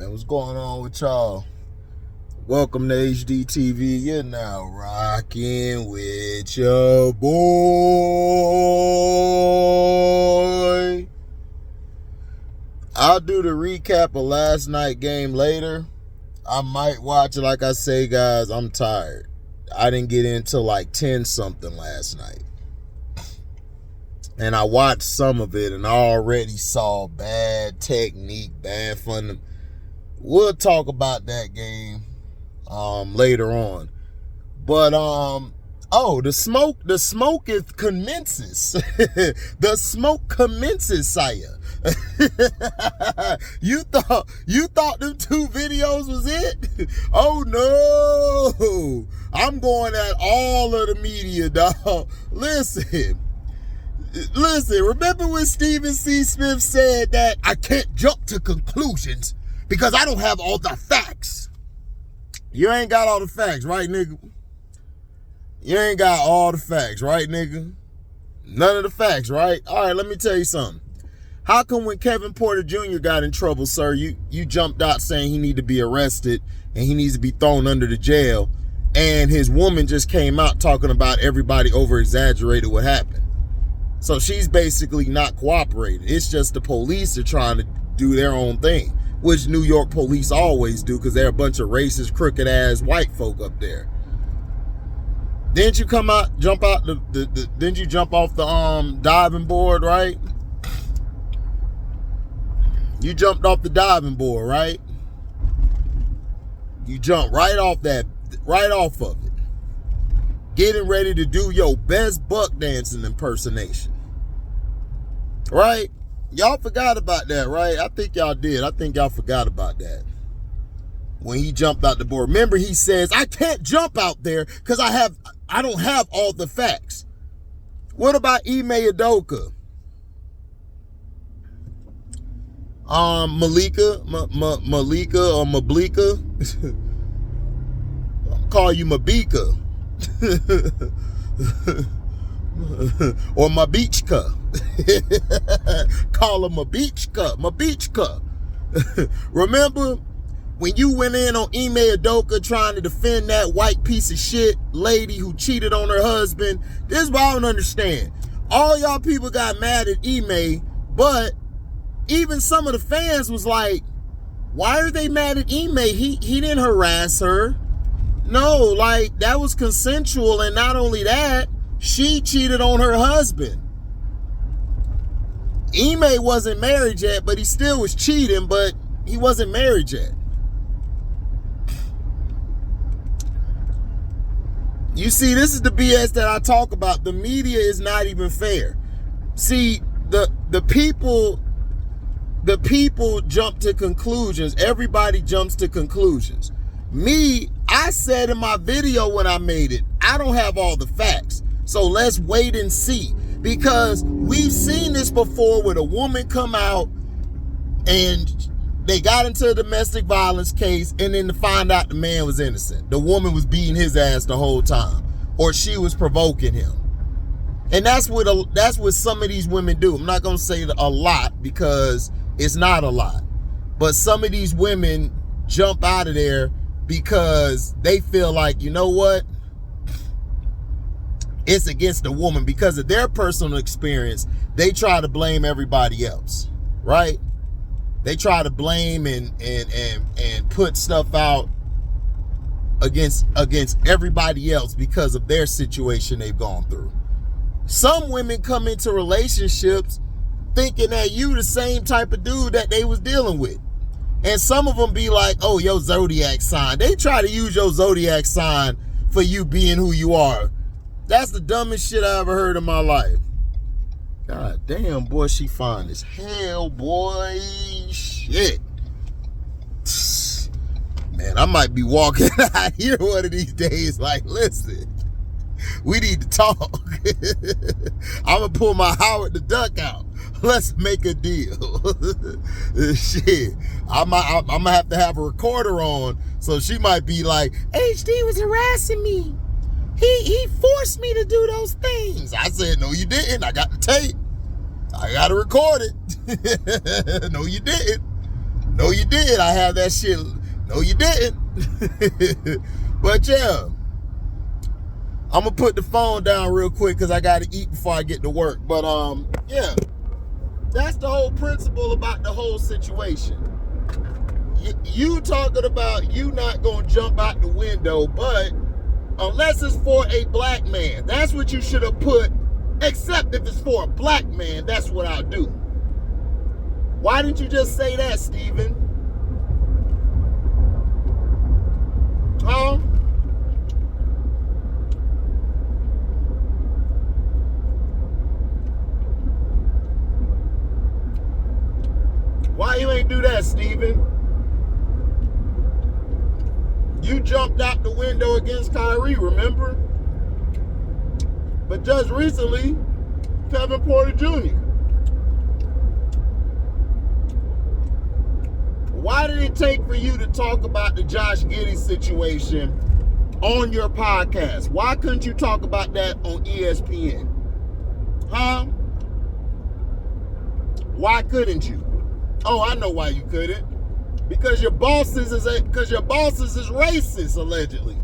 Man, what's going on with y'all? Welcome to HDiiTV. You're now rocking with your boy. I'll do the recap of last night's game later. I might watch it. Like I say, guys, I'm tired. I didn't get into like 10 something last night. And I watched some of it and I already saw bad technique, bad fun. We'll talk about that game later on. But the smoke commences. The smoke commences, sire. You thought them 2 videos was it? Oh no. I'm going at all of the media, dog. Listen, remember when Stephen C. Smith said that I can't jump to conclusions because I don't have all the facts? You ain't got all the facts, right, nigga? You ain't got all the facts, right, nigga? None of the facts, right? All right, let me tell you something. How come when Kevin Porter Jr. got in trouble, sir, you jumped out saying he need to be arrested and he needs to be thrown under the jail, and his woman just came out talking about everybody over-exaggerated what happened? So she's basically not cooperating. It's just the police are trying to do their own thing, which New York police always do because they're a bunch of racist, crooked-ass white folk up there. Didn't you jump off the diving board, right? You jumped off the diving board, right? You jumped right off of it. Getting ready to do your best buck dancing impersonation. Right? Y'all forgot about that, right? I think y'all did. I think y'all forgot about that. When he jumped out the board. Remember, he says, I can't jump out there because I don't have all the facts. What about Ime Udoka? Malika or Mablika? I'll call you Mabika. Or Mabichka. Call her Mabichka. Remember when you went in on Ime Udoka trying to defend that white piece of shit lady who cheated on her husband? This is what I don't understand. All y'all people got mad at Ime, but even some of the fans was like, why are they mad at Ime? He didn't harass her. No, like, that was consensual, and not only that, she cheated on her husband. Ime wasn't married yet, but he still was cheating, but he wasn't married yet. You see, this is the BS that I talk about. The media is not even fair. See, the people jump to conclusions. Everybody jumps to conclusions. Me, I said in my video when I made it, I don't have all the facts. So let's wait and see. Because we've seen this before with a woman come out and they got into a domestic violence case, and then to find out the man was innocent. The woman was beating his ass the whole time, or she was provoking him. And that's what some of these women do. I'm not going to say a lot because it's not a lot. But some of these women jump out of there because they feel like, you know what? It's against the woman. Because of their personal experience, they try to blame everybody else, right? They try to blame and put stuff out against everybody else because of their situation they've gone through. Some women come into relationships thinking that you the same type of dude that they was dealing with. And some of them be like, oh, your zodiac sign. They try to use your zodiac sign for you being who you are. That's the dumbest shit I ever heard in my life. God damn, boy, she fine as hell, boy. Shit. Man, I might be walking out here one of these days like, listen, we need to talk. I'm going to pull my Howard the Duck out. Let's make a deal. Shit. I'm going to have a recorder on, so she might be like, HD was harassing me. He forced me to do those things. I said, no, you didn't. I got to record it. No, you didn't. No, you did. I have that shit. No, you didn't. But yeah, I'm gonna put the phone down real quick because I gotta eat before I get to work. But yeah, that's the whole principle about the whole situation. You talking about you not gonna jump out the window, but unless it's for a black man, that's what you should have put. Except if it's for a black man, that's what I'll do. Why didn't you just say that, Stephen? Huh? Why you ain't do that, Stephen? You jumped out the window against Kyrie, remember? But just recently, Kevin Porter Jr. Why did it take for you to talk about the Josh Giddey situation on your podcast? Why couldn't you talk about that on ESPN? Huh? Why couldn't you? Oh, I know why you couldn't. Because your bosses is racist, allegedly.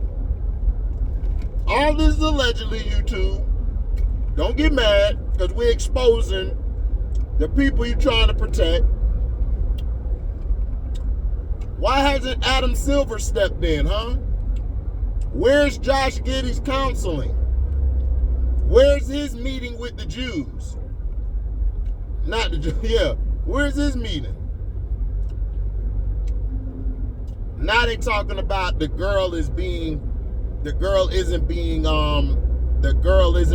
All this is allegedly, YouTube. Don't get mad, because we're exposing the people you're trying to protect. Why hasn't Adam Silver stepped in, huh? Where's Josh Giddey's counseling? Where's his meeting with the Jews? Not the Jews, yeah. Where's his meeting? Now they talking about the girl isn't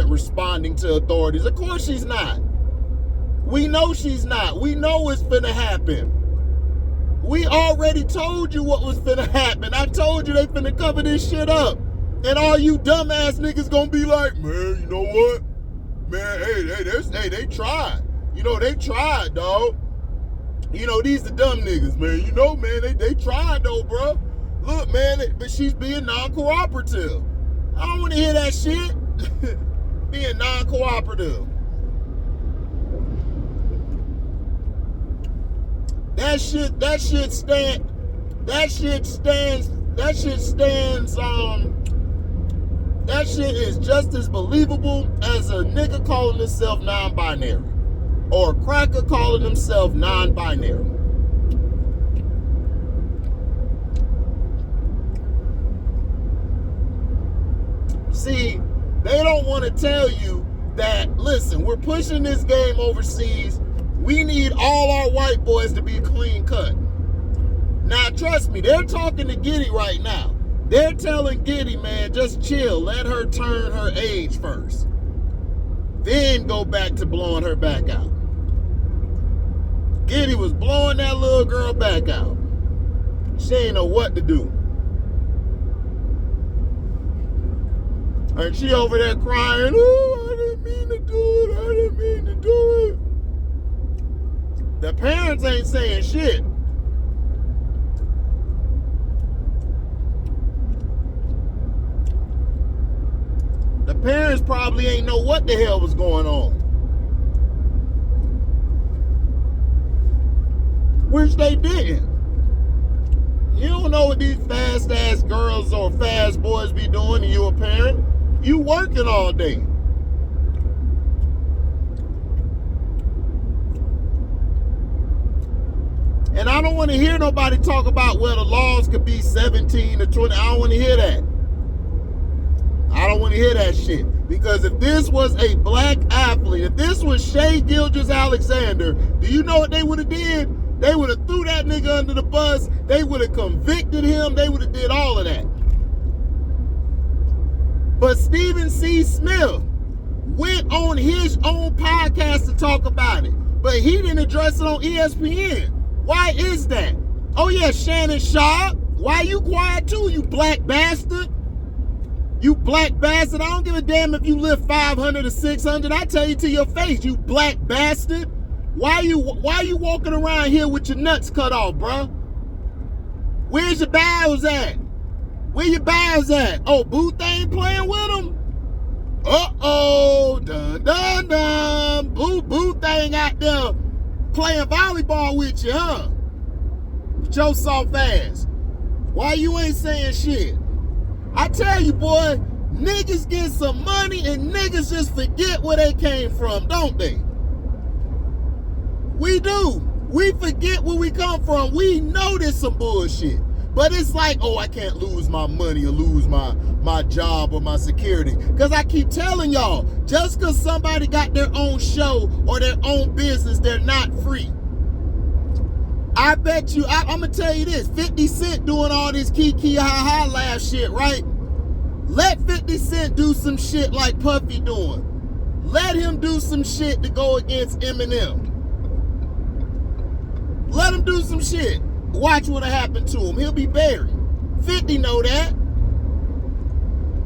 responding to authorities. Of course she's not. We know she's not. We know it's finna happen. We already told you what was finna happen. I told you they finna cover this shit up. And all you dumbass niggas gonna be like, man, you know what? Man, hey, they tried. You know, they tried, dog. You know, these the dumb niggas, man. You know, man, they tried though, bro. Look, man, but she's being non-cooperative. I don't want to hear that shit. Being non-cooperative. That shit is just as believable as a nigga calling himself non-binary. Or a cracker calling himself non-binary. See, they don't want to tell you that, listen, we're pushing this game overseas. We need all our white boys to be clean cut. Now, trust me, they're talking to Giddey right now. They're telling Giddey, man, just chill. Let her turn her age first. Then go back to blowing her back out. Giddey was blowing that little girl back out. She ain't know what to do. And she over there crying, oh, I didn't mean to do it. I didn't mean to do it. The parents ain't saying shit. The parents probably ain't know what the hell was going on. Which they didn't. You don't know what these fast-ass girls or fast boys be doing, and you a parent. You working all day. And I don't want to hear nobody talk about, well, the laws could be 17 to 20. I don't want to hear that. I don't want to hear that shit. Because if this was a black athlete, if this was Shai Gilgeous-Alexander, do you know what they would have did? They would have threw that nigga under the bus. They would have convicted him. They would have did all of that. But Stephen C. Smith went on his own podcast to talk about it. But he didn't address it on ESPN. Why is that? Oh yeah, Shannon Sharp. Why you quiet too, you black bastard? You black bastard. I don't give a damn if you live 500 or 600. I tell you to your face, you black bastard. Why you walking around here with your nuts cut off, bro? Where's your bowels at? Where your bowels at? Oh, Booth ain't playing with them? Uh-oh. Dun, dun, dun. Booth ain't out there playing volleyball with you, huh? With your soft ass. Why you ain't saying shit? I tell you, boy, niggas get some money and niggas just forget where they came from, don't they? We do. We forget where we come from. We know there's some bullshit. But it's like, oh, I can't lose my money or lose my job or my security. Because I keep telling y'all, just because somebody got their own show or their own business, they're not free. I bet you, I'm going to tell you this, 50 Cent doing all this kiki ha-ha laugh shit, right? Let 50 Cent do some shit like Puffy doing. Let him do some shit to go against Eminem. Let him do some shit. Watch what'll happen to him. He'll be buried. 50 know that.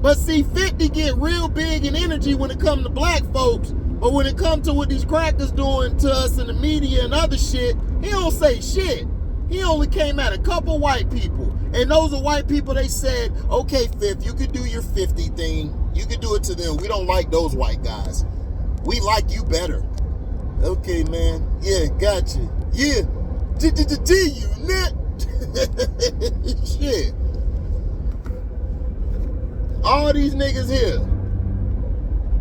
But see, 50 get real big in energy when it comes to black folks. But when it comes to what these crackers doing to us in the media and other shit, he don't say shit. He only came at a couple white people. And those are white people, they said, okay, Fifth, you could do your 50 thing. You could do it to them. We don't like those white guys. We like you better. Okay, man. Yeah, gotcha. Yeah. You nut. Shit. All these niggas here.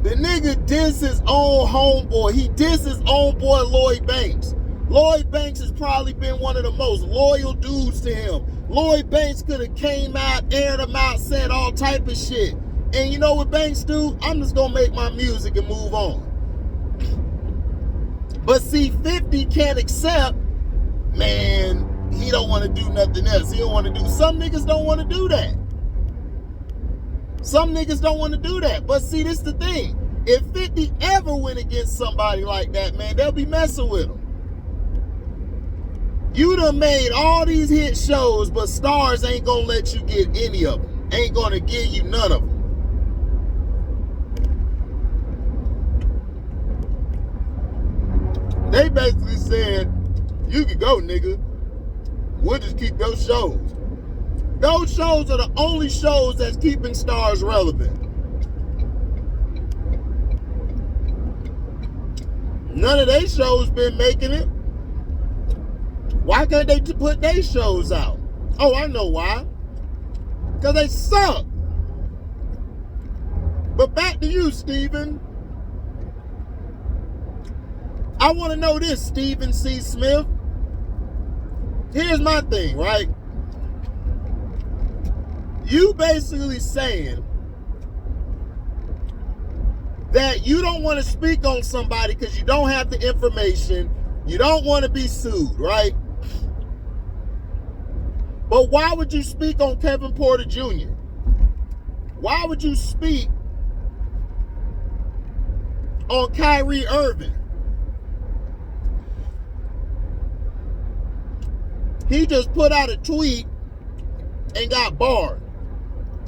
The nigga diss his own homeboy. He diss his own boy Lloyd Banks. Lloyd Banks has probably been one of the most loyal dudes to him. Lloyd Banks could have came out, aired him out, said all type of shit. And you know what Banks do? I'm just gonna make my music and move on. But see, 50 can't accept, man, he don't want to do nothing else. He don't want to do, some niggas don't want to do that. Some niggas don't want to do that. But see, this is the thing. If 50 ever went against somebody like that, man, they'll be messing with him. You done made all these hit shows, but Stars ain't gonna let you get any of them. Ain't gonna give you none of them. They basically said, you can go, nigga. We'll just keep those shows. Those shows are the only shows that's keeping Stars relevant. None of their shows been making it. Why can't they put their shows out? Oh, I know why. Because they suck. But back to you, Stephen. I want to know this, Stephen C. Smith. Here's my thing, right? You basically saying that you don't want to speak on somebody because you don't have the information. You don't want to be sued, right? But why would you speak on Kevin Porter Jr.? Why would you speak on Kyrie Irving? He just put out a tweet and got barred.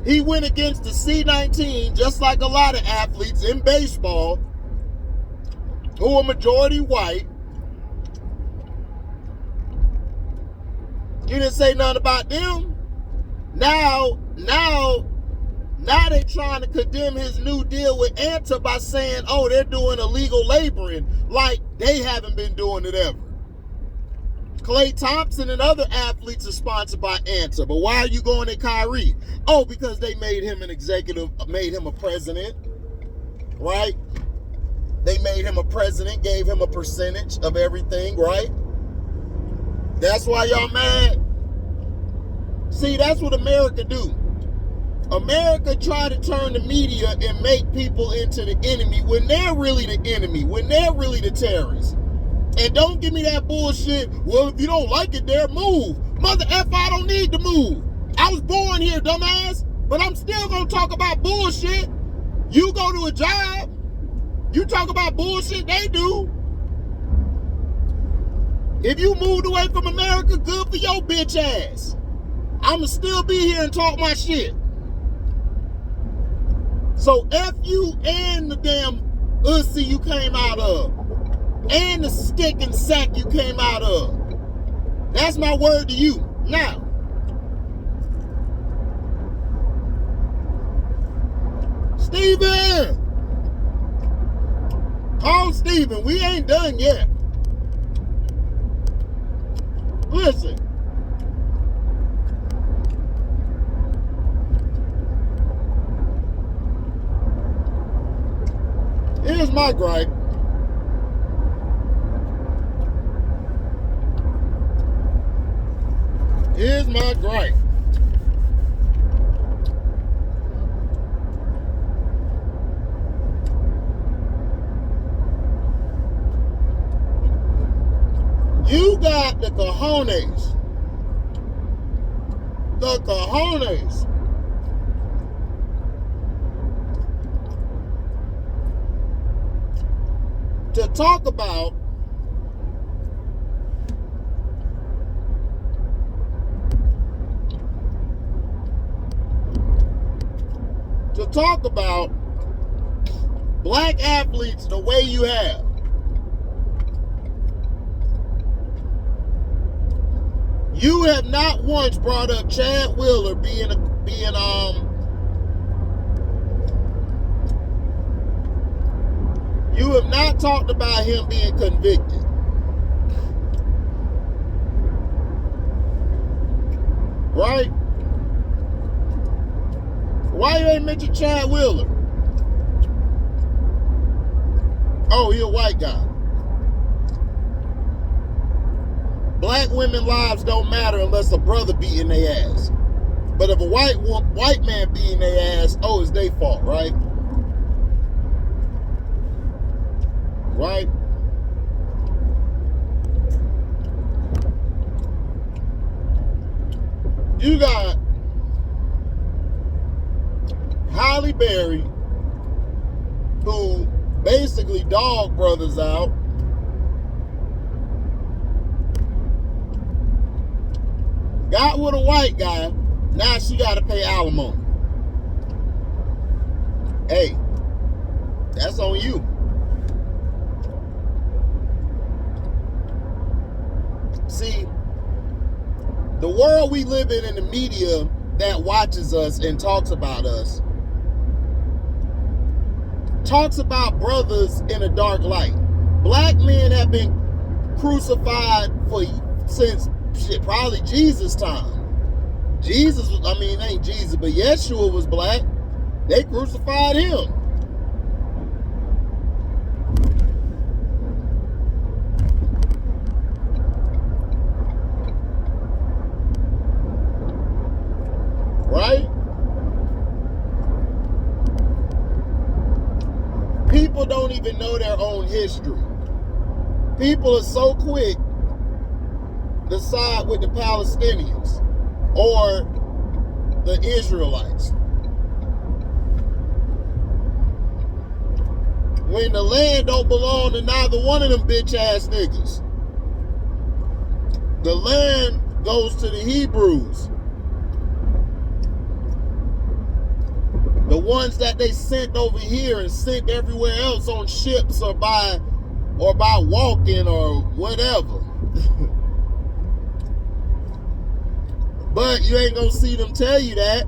He went against the C-19 just like a lot of athletes in baseball who are majority white. You didn't say nothing about them. Now they're trying to condemn his new deal with ANTA by saying, oh, they're doing illegal laboring, like they haven't been doing it ever. Klay Thompson and other athletes are sponsored by ANTA, but why are you going at Kyrie? Oh, because they made him an executive, made him a president, right? They made him a president, gave him a percentage of everything, right? That's why y'all mad? See, that's what America do. America try to turn the media and make people into the enemy when they're really the enemy, when they're really the terrorists. And don't give me that bullshit, well, if you don't like it there, move. Mother F, I don't need to move. I was born here, dumbass, but I'm still gonna talk about bullshit. You go to a job, you talk about bullshit, they do. If you moved away from America, good for your bitch ass. I'ma still be here and talk my shit. So F you and the damn ussy you came out of. And the stick and sack you came out of. That's my word to you. Now, Stephen! Call Stephen. We ain't done yet. Listen, Here's my gripe. Here's my gripe. You got the cojones to talk about black athletes the way you have. You have not once brought up Chad Wheeler you have not talked about him being convicted. Right? Why you ain't mentioned Chad Wheeler? Oh, he a white guy. Black women's lives don't matter unless a brother beating their ass. But if a white man beating their ass, oh, it's their fault, right? Right? You got Halle Berry, who basically dog brothers out. Got with a white guy, now she got to pay alimony. Hey, that's on you. See, the world we live in the media that watches us and talks about us, talks about brothers in a dark light. Black men have been crucified since probably Jesus' time. Jesus, ain't Jesus, but Yeshua was black. They crucified him. Right? People don't even know their own history. People are so quick to side with the Palestinians or the Israelites when the land don't belong to neither one of them bitch ass niggas. The land goes to the Hebrews, the ones that they sent over here and sent everywhere else on ships or by walking or whatever. But you ain't gonna see them tell you that.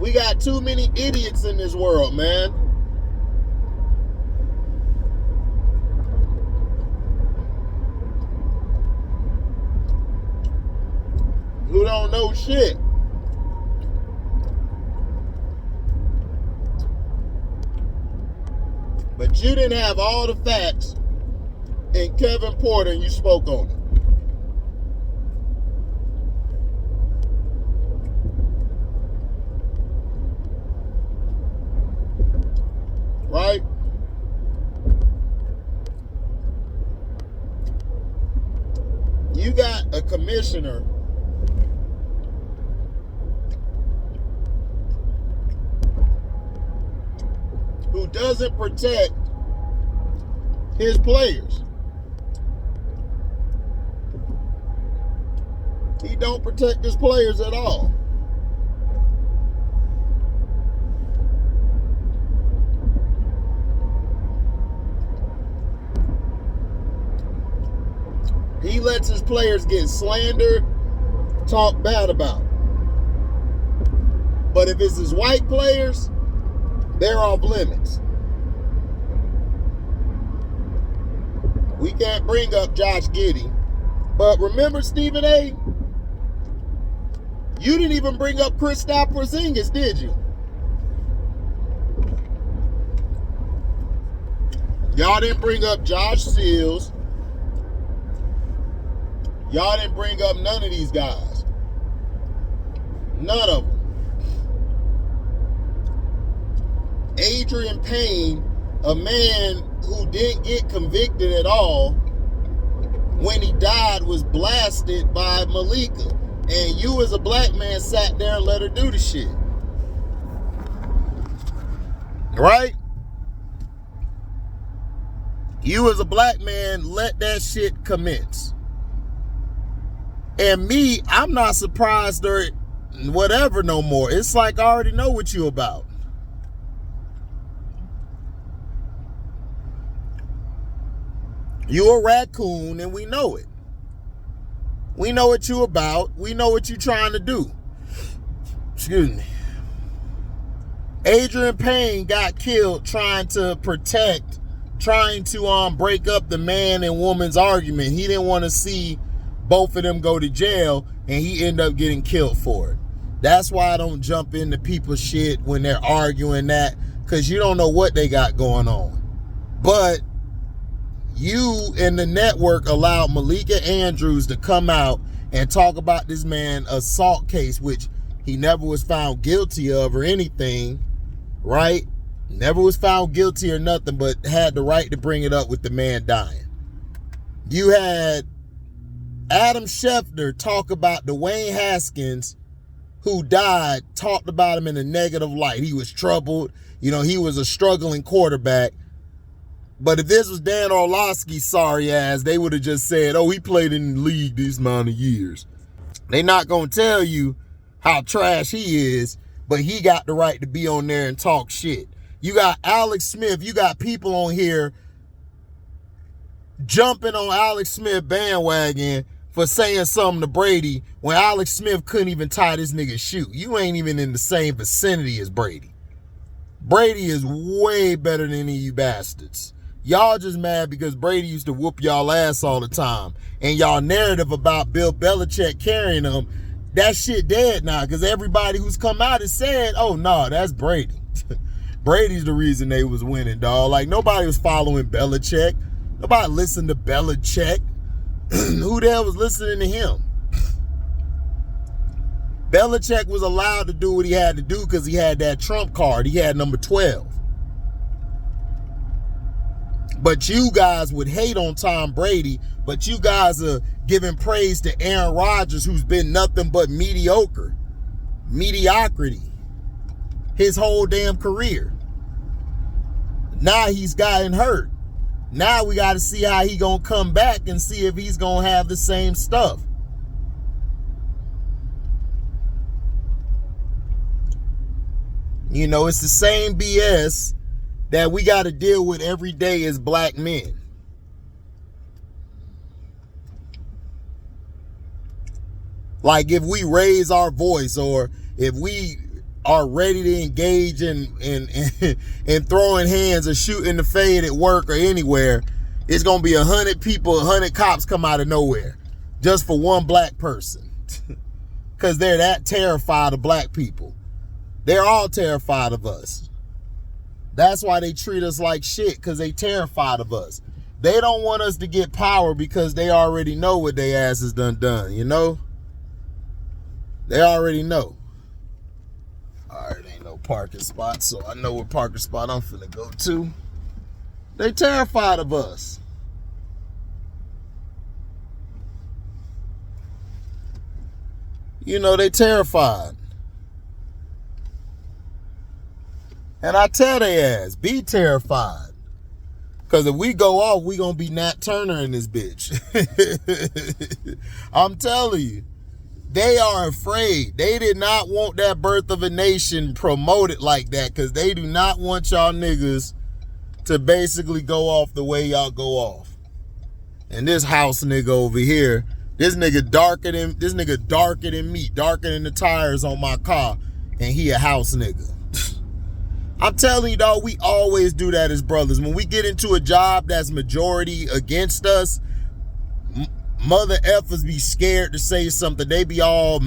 We got too many idiots in this world, man. Who don't know shit. But you didn't have all the facts in Kevin Porter and you spoke on it. Right? You got a commissioner who doesn't protect his players. He don't protect his players at all. He lets his players get slandered, talked bad about. But if it's his white players, they're off limits. We can't bring up Josh Giddey. But remember Stephen A? You didn't even bring up Kristaps Porzingis, did you? Y'all didn't bring up Josh Seals. Y'all didn't bring up none of these guys. None of them. Adrian Payne, a man who didn't get convicted at all, when he died was blasted by Malika. And you as a black man sat there and let her do the shit. Right? You as a black man let that shit commence. And me, I'm not surprised or whatever no more. It's like I already know what you about. You a raccoon and we know it. We know what you about. We know what you trying to do. Excuse me. Adrian Payne got killed trying to break up the man and woman's argument. He didn't want to see both of them go to jail, and he ended up getting killed for it. That's why I don't jump into people's shit when they're arguing that, because you don't know what they got going on. But you and the network allowed Malikaandrews to come out and talk about this man assault case, which he never was found guilty of or anything, right? Never was found guilty or nothing, but had the right to bring it up with the man dying. You had Adam Schefter talk about Dwayne Haskins, who died, talked about him in a negative light. He was troubled. You know, he was a struggling quarterback. But if this was Dan Orlovsky's sorry ass, they would have just said, oh, he played in the league this amount of years. They not going to tell you how trash he is, but he got the right to be on there and talk shit. You got Alex Smith. You got people on here jumping on Alex Smith bandwagon for saying something to Brady when Alex Smith couldn't even tie this nigga's shoe. You ain't even in the same vicinity as Brady. Brady is way better than any of you bastards. Y'all just mad because Brady used to whoop y'all ass all the time. And y'all narrative about Bill Belichick carrying him, that shit dead now, because everybody who's come out has said, oh, no, that's Brady. Brady's the reason they was winning, dog. Like, nobody was following Belichick. Nobody listened to Belichick. Who the hell was listening to him? Belichick was allowed to do what he had to do because he had that trump card. He had number 12. But you guys would hate on Tom Brady, but you guys are giving praise to Aaron Rodgers, who's been nothing but mediocrity his whole damn career. Now he's gotten hurt. Now we got to see how he gonna come back and see if he's gonna have the same stuff. You know, it's the same BS that we got to deal with every day as black men. Like, if we raise our voice, or if we are ready to engage in throwing hands or shooting the fade at work or anywhere, it's going to be 100 people, 100 cops come out of nowhere just for one black person. Because they're that terrified of black people. They're all terrified of us. That's why they treat us like shit, because they terrified of us. They don't want us to get power because they already know what they asses done, you know? They already know. All right, ain't no parking spot, so I know what parking spot I'm finna go to. They terrified of us. You know, they terrified. And I tell they ass, be terrified. Because if we go off, we going to be Nat Turner in this bitch. I'm telling you. They are afraid. They did not want that Birth of a Nation promoted like that, because they do not want y'all niggas to basically go off the way y'all go off. And this house nigga over here, this nigga darker than me, darker than the tires on my car, and he a house nigga. I'm telling you, dog, we always do that as brothers. When we get into a job that's majority against us, mother effers be scared to say something. They be all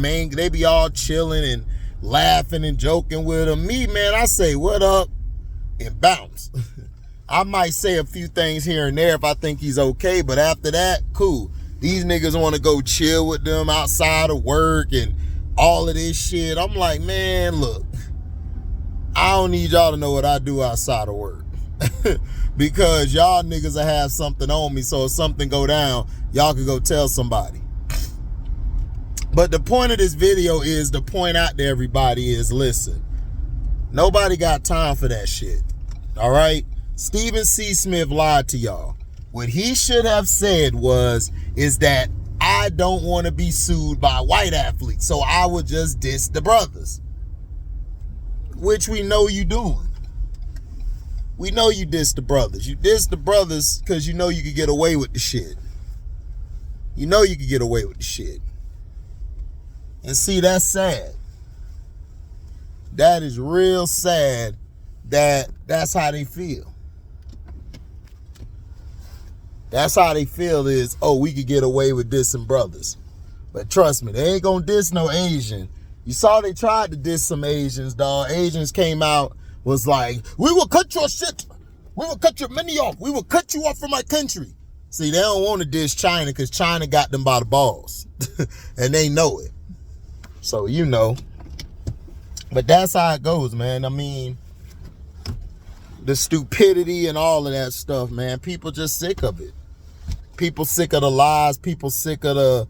chilling and laughing and joking with them. Me, man, I say, what up, and bounce. I might say a few things here and there if I think he's okay, but after that, cool. These niggas want to go chill with them outside of work and all of this shit. I'm like, man, look, I don't need y'all to know what I do outside of work. Because y'all niggas will have something on me, so if something go down, y'all can go tell somebody. But the point of this video is to point out to everybody is, listen, nobody got time for that shit. All right? Stephen C. Smith lied to y'all. What he should have said is that I don't want to be sued by white athletes, so I would just diss the brothers. Which we know you doing. We know you diss the brothers. You diss the brothers because you know you could get away with the shit. You know you could get away with the shit. And see, that's sad. That is real sad that that's how they feel. That's how they feel is, oh, we could get away with dissing brothers. But trust me, they ain't gonna diss no Asian. You saw they tried to diss some Asians, dog. Asians came out, was like, we will cut your shit. We will cut your money off. We will cut you off from my country. See, they don't want to diss China because China got them by the balls. And they know it. So, you know. But that's how it goes, man. I mean, the stupidity and all of that stuff, man. People just sick of it. People sick of the lies. People sick of the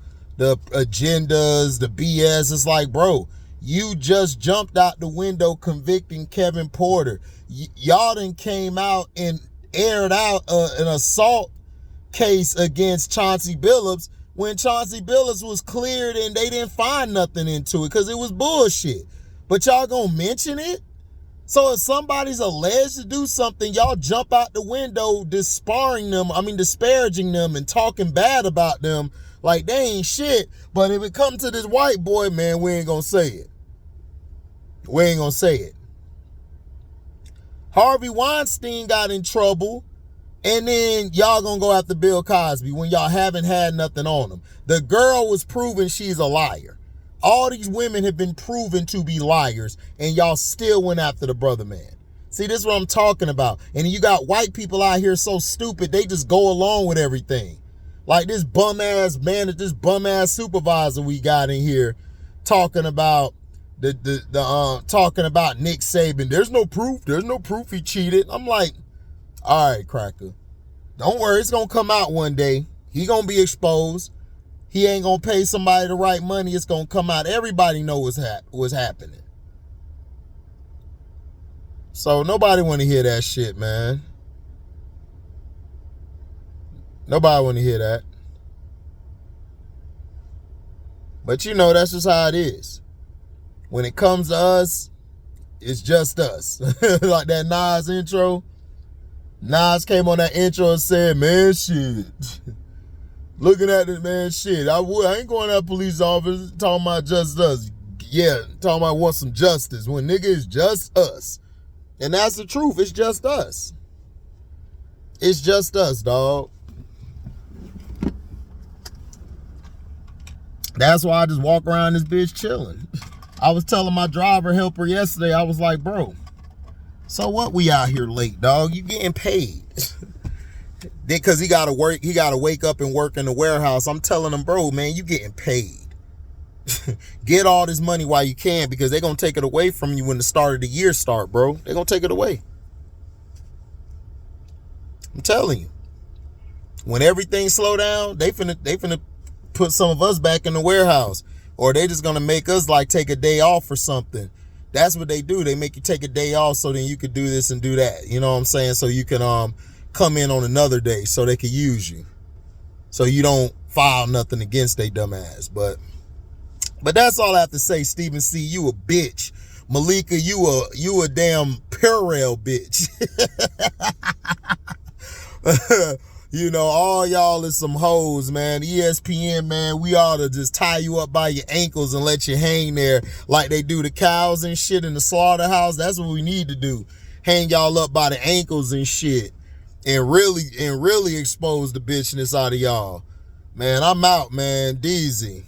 agendas, the BS. It's like, bro, you just jumped out the window convicting Kevin Porter. Y'all done came out and aired out an assault case against Chauncey Billups when Chauncey Billups was cleared and they didn't find nothing into it because it was bullshit. But y'all gonna mention it? So if somebody's alleged to do something, y'all jump out the window disparaging them and talking bad about them like they ain't shit. But if it comes to this white boy, man, we ain't gonna say it. We ain't gonna say it. Harvey Weinstein got in trouble, and then y'all gonna go after Bill Cosby when y'all haven't had nothing on him. The girl was proven she's a liar. All these women have been proven to be liars, and y'all still went after the brother man. See, this is what I'm talking about. And you got white people out here so stupid, they just go along with everything. Like this bum-ass man, this bum-ass supervisor we got in here talking about talking about Nick Saban. There's no proof. There's no proof he cheated. I'm like, all right, cracker. Don't worry, it's gonna come out one day. He gonna be exposed. He ain't gonna pay somebody the right money. It's gonna come out. Everybody knows what's happening. So nobody want to hear that shit, man. Nobody want to hear that. But you know, that's just how it is. When it comes to us, it's just us. Like that Nas intro. Nas came on that intro and said, man, shit. Looking at it, man, shit. I ain't going to that police office talking about just us. Yeah, talking about want some justice. When nigga, it's just us. And that's the truth. It's just us. It's just us, dog. That's why I just walk around this bitch chilling. I was telling my driver helper yesterday, I was like, bro, so what we out here late, dog? You getting paid. Because he gotta work, he gotta wake up and work in the warehouse. I'm telling him, bro, man, you getting paid. Get all this money while you can, because they're gonna take it away from you when the start of the year start, bro. They're gonna take it away. I'm telling you. When everything slow down, they finna put some of us back in the warehouse. Or they just gonna make us like take a day off or something. That's what they do. They make you take a day off so then you could do this and do that. You know what I'm saying? So you can come in on another day so they can use you. So you don't file nothing against they dumb ass. But that's all I have to say, Stephen C. You a bitch. Malika, you a damn Purell bitch. You know, all y'all is some hoes, man. ESPN, man, we ought to just tie you up by your ankles and let you hang there like they do the cows and shit in the slaughterhouse. That's what we need to do. Hang y'all up by the ankles and shit and really expose the bitchness out of y'all. Man, I'm out, man. Deezy.